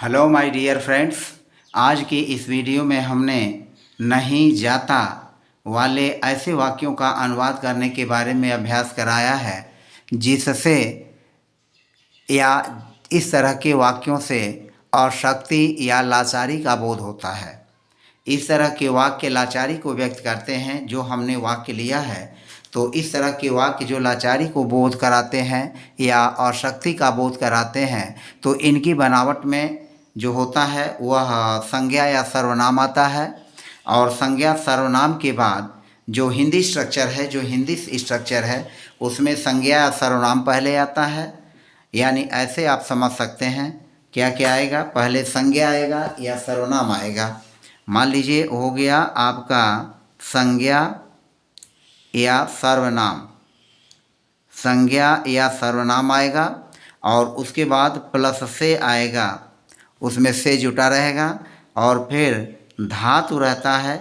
Hello my dear friends. आज की इस वीडियो में हमने नहीं जाता वाले ऐसे वाक्यों का अनुवाद करने के बारे में अभ्यास कराया है, जिससे या इस तरह के वाक्यों से अशक्ति या लाचारी का बोध होता है। इस तरह के वाक्य लाचारी को व्यक्त करते हैं। जो हमने वाक्य लिया है, तो इस तरह के वाक्य जो लाचारी को बोध कराते हैं या अशक्ति का बोध कराते हैं, तो इनकी बनावट में जो होता है वह संज्ञा या सर्वनाम आता है। और संज्ञा सर्वनाम के बाद जो हिंदी स्ट्रक्चर है, उसमें संज्ञा या सर्वनाम पहले आता है। यानी ऐसे आप समझ सकते हैं क्या क्या आएगा, पहले संज्ञा आएगा या सर्वनाम आएगा। मान लीजिए हो गया आपका संज्ञा या सर्वनाम, संज्ञा या सर्वनाम आएगा और उसके बाद प्लस से आएगा, उसमें से जुटा रहेगा और फिर धातु रहता है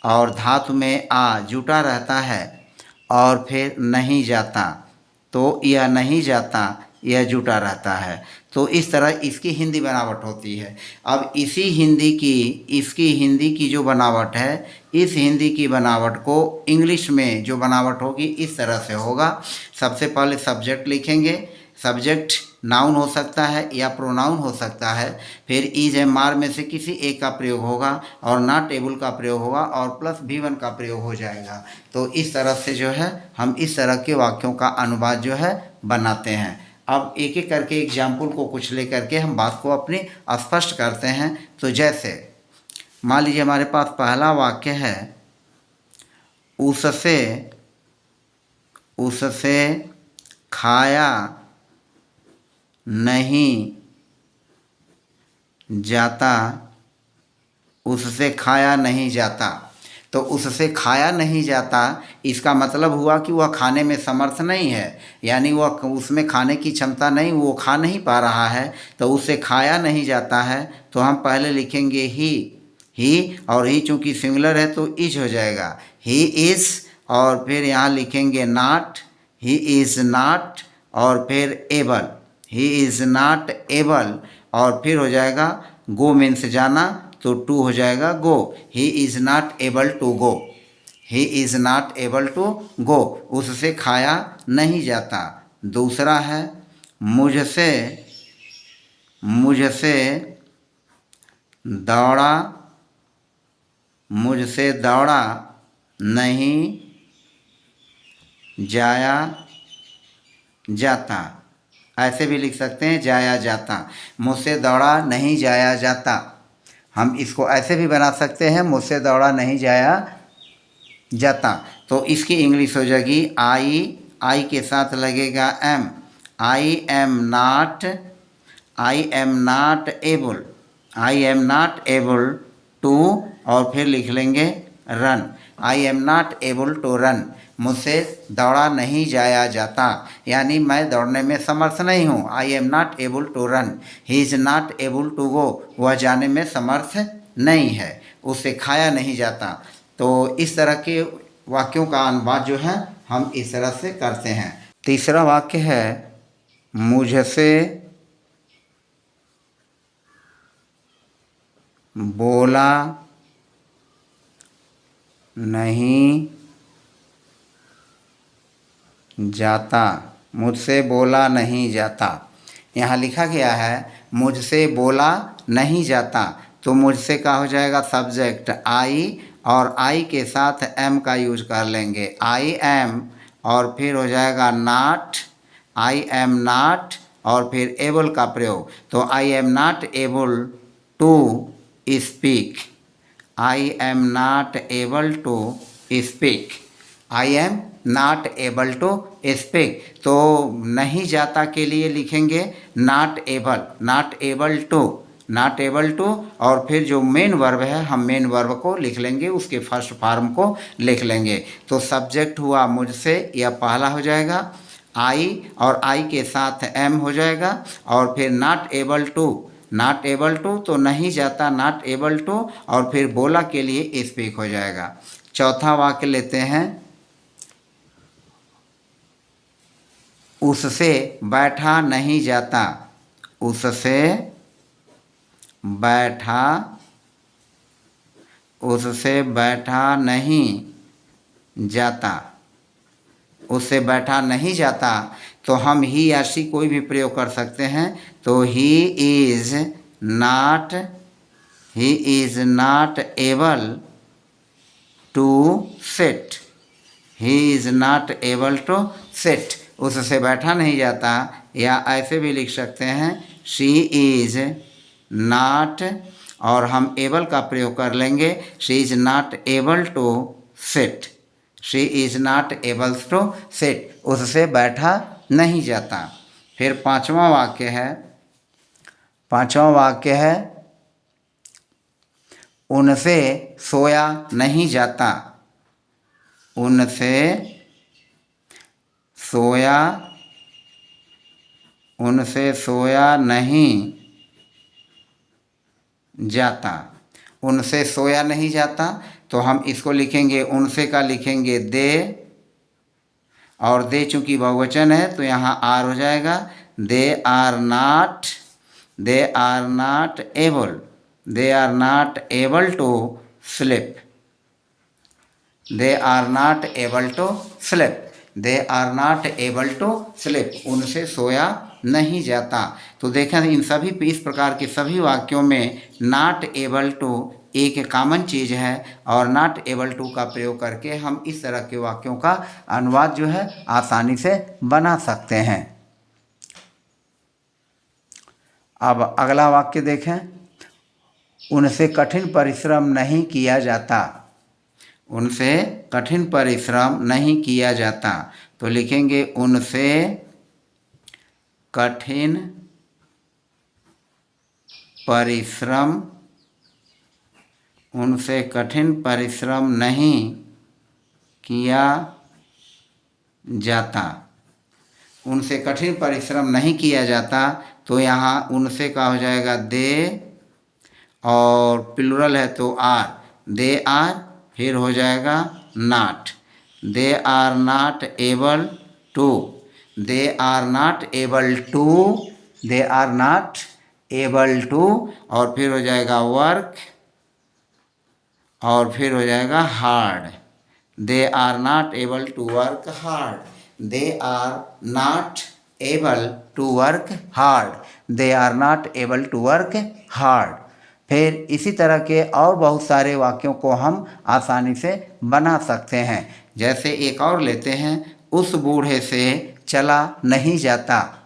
और धातु में आ जुटा रहता है और फिर नहीं जाता, तो यह नहीं जाता यह जुटा रहता है। तो इस तरह इसकी हिंदी बनावट होती है। अब इसकी हिंदी की जो बनावट है, इस हिंदी की बनावट को इंग्लिश में जो बनावट होगी इस तरह से होगा। सबसे पहले सब्जेक्ट लिखेंगे। सब्जेक्ट नाउन हो सकता है या प्रोनाउन हो सकता है। फिर इज एम आर में से किसी एक का प्रयोग होगा और नॉट एबल का प्रयोग होगा और प्लस V1 का प्रयोग हो जाएगा। तो इस तरह से जो है हम इस तरह के वाक्यों का अनुवाद जो है बनाते हैं। अब एक एक करके एग्जाम्पल को कुछ लेकर के हम बात को अपनी स्पष्ट करते हैं। तो जैसे मान लीजिए हमारे पास पहला वाक्य है, उससे खाया नहीं जाता, उससे खाया नहीं जाता। तो उससे खाया नहीं जाता, इसका मतलब हुआ कि वह खाने में समर्थ नहीं है, यानी वह उसमें खाने की क्षमता नहीं, वो खा नहीं पा रहा है। तो उससे खाया नहीं जाता है, तो हम पहले लिखेंगे ही और ही चूँकि सिंगुलर है तो इज हो जाएगा, ही इज़। और फिर यहाँ लिखेंगे नॉट, ही इज़ नॉट और फिर able, he is not able और फिर हो जाएगा गो मीन्स जाना, तो टू हो जाएगा go. He is not able to go, he is not able to go, उससे खाया नहीं जाता। दूसरा है मुझसे दौड़ा नहीं जाया जाता। ऐसे भी लिख सकते हैं जाया जाता, मुझसे दौड़ा नहीं जाया जाता। हम इसको ऐसे भी बना सकते हैं, मुझसे दौड़ा नहीं जाया जाता। तो इसकी इंग्लिश हो जाएगी आई के साथ लगेगा am, I am not able to और फिर लिख लेंगे run, I am not able to run, मुझसे दौड़ा नहीं जाया जाता, यानी मैं दौड़ने में समर्थ नहीं हूँ। I am not able to run, he is not able to go, वह जाने में समर्थ नहीं है, उससे खाया नहीं जाता। तो इस तरह के वाक्यों का अनुवाद जो है हम इस तरह से करते हैं। तीसरा वाक्य है, मुझसे बोला नहीं जाता, मुझसे बोला नहीं जाता। यहाँ लिखा गया है मुझसे बोला नहीं जाता, तो मुझसे का हो जाएगा सब्जेक्ट आई और आई के साथ एम का यूज कर लेंगे, आई एम और फिर हो जाएगा नॉट, आई एम नॉट और फिर एबल का प्रयोग। तो I am not able to speak, I am not able to speak, I am not able to speak. तो नहीं जाता के लिए लिखेंगे नॉट एबल टू और फिर जो मेन वर्ब है हम मेन वर्ब को लिख लेंगे, उसके फर्स्ट फॉर्म को लिख लेंगे। तो सब्जेक्ट हुआ मुझसे, यह पहला हो जाएगा आई और आई के साथ एम हो जाएगा और फिर नॉट एबल टू तो नहीं जाता, नॉट एबल टू और फिर बोला के लिए स्पीक हो जाएगा। चौथा वाक्य लेते हैं, उससे बैठा नहीं जाता, उससे बैठा, उससे बैठा नहीं जाता, उससे बैठा नहीं जाता, तो हम ही या शी कोई भी प्रयोग कर सकते हैं। तो he is not able to sit, he is not able to sit, उससे बैठा नहीं जाता। या ऐसे भी लिख सकते हैं शी इज़ नॉट, और हम एबल का प्रयोग कर लेंगे, she is not able to sit, she is not able to sit, उससे बैठा नहीं जाता। फिर पांचवा वाक्य है उनसे सोया नहीं जाता, उनसे सोया नहीं जाता, उनसे सोया नहीं जाता। तो हम इसको लिखेंगे, उनसे का लिखेंगे दे, और दे चूंकि बहुवचन है तो यहाँ आर हो जाएगा। They are not able to sleep, they are not able to sleep, they are not able to sleep, उनसे सोया नहीं जाता। तो देखें इन सभी इस प्रकार के सभी वाक्यों में नॉट एबल टू एक कॉमन चीज़ है, और नॉट एबल टू का प्रयोग करके हम इस तरह के वाक्यों का अनुवाद जो है आसानी से बना सकते हैं। अब अगला वाक्य देखें, उनसे कठिन परिश्रम नहीं किया जाता, उनसे कठिन परिश्रम नहीं किया जाता। तो लिखेंगे उनसे कठिन परिश्रम नहीं किया जाता, उनसे कठिन परिश्रम नहीं किया जाता। तो यहाँ उनसे का हो जाएगा दे, और प्लूरल है तो आर, दे आर, फिर हो जाएगा not, they are not able to, they are not able to, they are not able to, और फिर हो जाएगा वर्क, और फिर हो जाएगा hard, they are not able to work hard, they are not able to work hard, they are not able to work hard. फिर इसी तरह के और बहुत सारे वाक्यों को हम आसानी से बना सकते हैं। जैसे एक और लेते हैं, उस बूढ़े से चला नहीं जाता,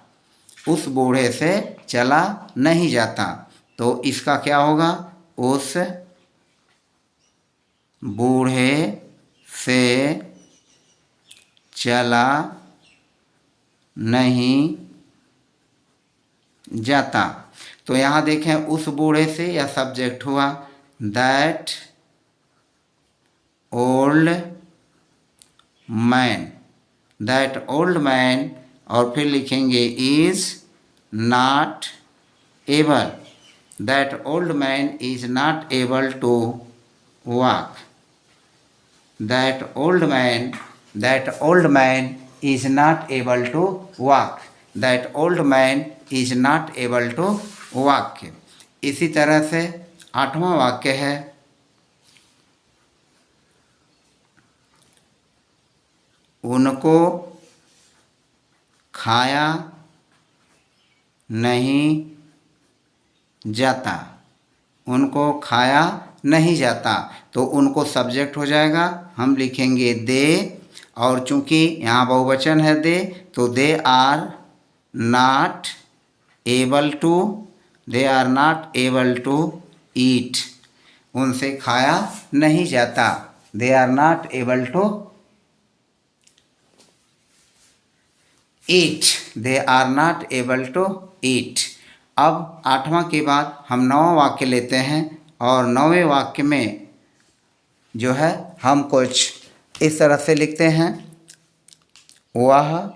उस बूढ़े से चला नहीं जाता। तो इसका क्या होगा, उस बूढ़े से चला नहीं जाता। तो यहाँ देखें उस बूढ़े से यह सब्जेक्ट हुआ, दैट ओल्ड मैन, और फिर लिखेंगे is not able, that old man is not able to walk, that old man is not able to walk, that old man is not able to walk. इसी तरह से आठवां वाक्य है, उनको खाया नहीं जाता, उनको खाया नहीं जाता। तो उनको सब्जेक्ट हो जाएगा, हम लिखेंगे दे, और चूंकि यहाँ बहुवचन है दे, तो they are not able to eat, उनसे खाया नहीं जाता, they are not able to eat, they are not able to eat. अब आठवां के बाद हम नौवां वाक्य लेते हैं, और नौवें वाक्य में जो है हम कुछ इस तरह से लिखते हैं, वह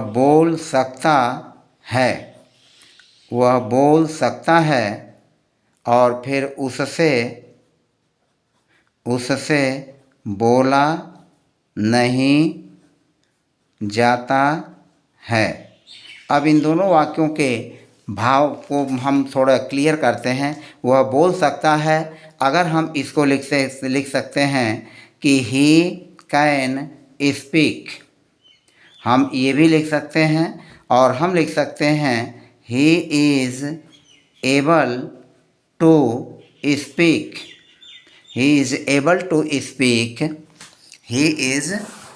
बोल सकता है, वह बोल सकता है और फिर उससे बोला नहीं जाता है। अब इन दोनों वाक्यों के भाव को हम थोड़ा क्लियर करते हैं। वह बोल सकता है, अगर हम इसको लिख सकते हैं कि ही कैन स्पीक, हम ये भी लिख सकते हैं। और हम लिख सकते हैं he is able to speak, he is able to speak, he is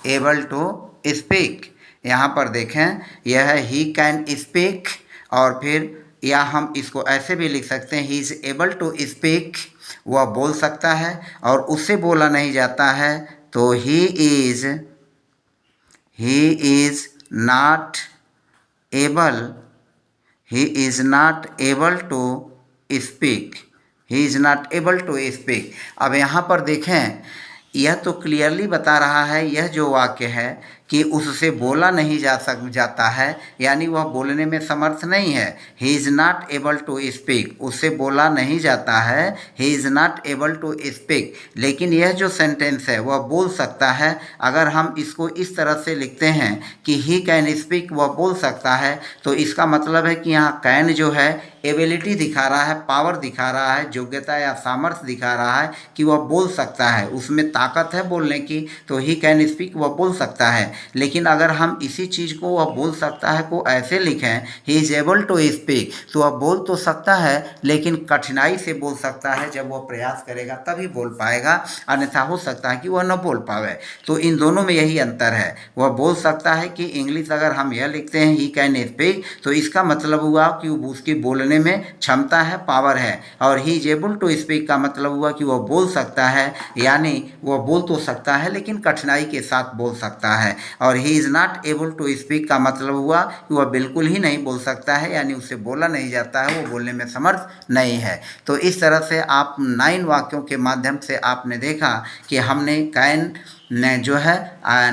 able to speak. यहाँ पर देखें, यह है ही कैन स्पीक, और फिर या हम इसको ऐसे भी लिख सकते हैं he is able to speak, वह बोल सकता है और उससे बोला नहीं जाता है, तो he is not able, he is not able to speak, he is not able to speak। अब यहाँ पर देखें, यह तो क्लियरली बता रहा है, यह जो वाक्य है कि उससे बोला नहीं जाता है, यानी वह बोलने में समर्थ नहीं है। He is not able to speak, उससे बोला नहीं जाता है, he is not able to speak. लेकिन यह जो सेंटेंस है वह बोल सकता है। अगर हम इसको इस तरह से लिखते हैं कि ही कैन स्पीक, वह बोल सकता है, तो इसका मतलब है कि यहाँ कैन जो है एबिलिटी दिखा रहा है, पावर दिखा रहा है, योग्यता या सामर्थ्य दिखा रहा है कि वह बोल सकता है, उसमें ताकत है बोलने की, तो ही कैन स्पीक, वह बोल सकता है। लेकिन अगर हम इसी चीज़ को वह बोल सकता है को ऐसे लिखें he is able to speak, तो वह बोल तो सकता है लेकिन कठिनाई से बोल सकता है। जब वह प्रयास करेगा तभी बोल पाएगा, अन्यथा हो सकता है कि वह न बोल पावे। तो इन दोनों में यही अंतर है। वह बोल सकता है कि इंग्लिश अगर हम यह लिखते हैं ही कैन स्पीक, तो इसका मतलब हुआ कि उसकी बोलने में क्षमता है, पावर है। और he is able to speak का मतलब हुआ कि वह बोल सकता है, यानी वह बोल तो सकता है लेकिन कठिनाई के साथ बोल सकता है। और he is not able to speak का मतलब हुआ कि वह बिल्कुल ही नहीं बोल सकता है, यानी उससे बोला नहीं जाता है, वो बोलने में समर्थ नहीं है। तो इस तरह से आप 9 वाक्यों के माध्यम से आपने देखा कि हमने कैन ने जो है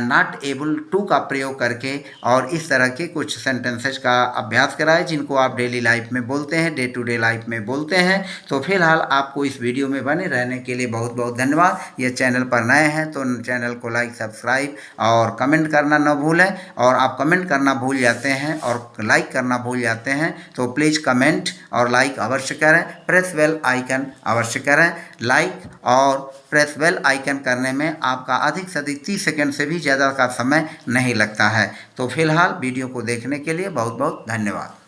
नॉट एबल टू का प्रयोग करके और इस तरह के कुछ सेंटेंसेज का अभ्यास कराए, जिनको आप डेली लाइफ में बोलते हैं, डे टू डे लाइफ में बोलते हैं। तो फिलहाल आपको इस वीडियो में बने रहने के लिए बहुत बहुत धन्यवाद। ये चैनल पर नए हैं तो चैनल को लाइक, सब्सक्राइब और कमेंट करना न भूलें। और आप कमेंट करना भूल जाते हैं और लाइक करना भूल जाते हैं तो प्लीज़ कमेंट और लाइक अवश्य करें, प्रेस बेल आइकन अवश्य करें। लाइक और प्रेस बेल आइकन करने में आपका अधिक से अधिक 30 सेकंड से भी ज़्यादा का समय नहीं लगता है। तो फिलहाल वीडियो को देखने के लिए बहुत बहुत धन्यवाद।